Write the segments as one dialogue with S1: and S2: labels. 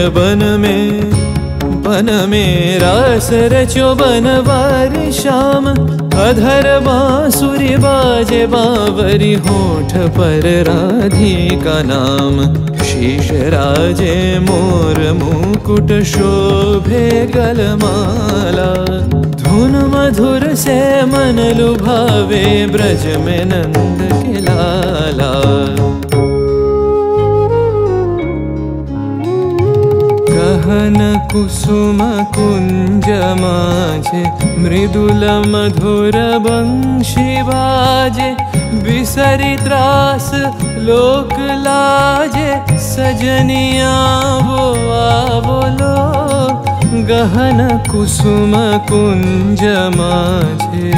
S1: बन में रास रचो बनवारी श्याम। अधर बांसुरी बाजे बावरी होठ पर राधिका नाम। शीश राजे मोर मुकुट शोभे गलमाला। धुन मधुर से मन लुभावे ब्रज में नंद के लाला। गहन कुसुम कुंज माझे मृदुल मधुर बंशी बाजे। बिसरी त्रास लोक लाजे सजनिया वो आवलो। गहन कुसुम कुंज माझे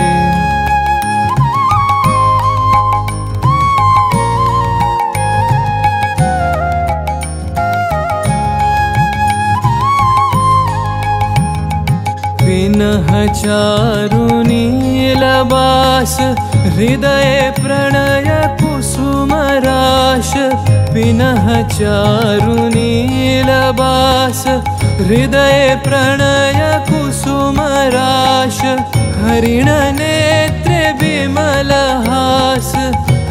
S1: पिनह चारु नीलबास। हृदय प्रणय कुसुम राश। पिनह चारु नीलबास। हृदय प्रणय कुसुम राश। हरिण नेत्रे विमल हास।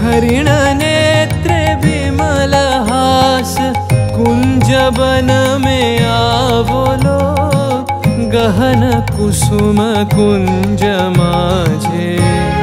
S1: हरिण नेत्रे विमल हास। कुंज बन में आवलो। गहन कुसुम कुंज माझे।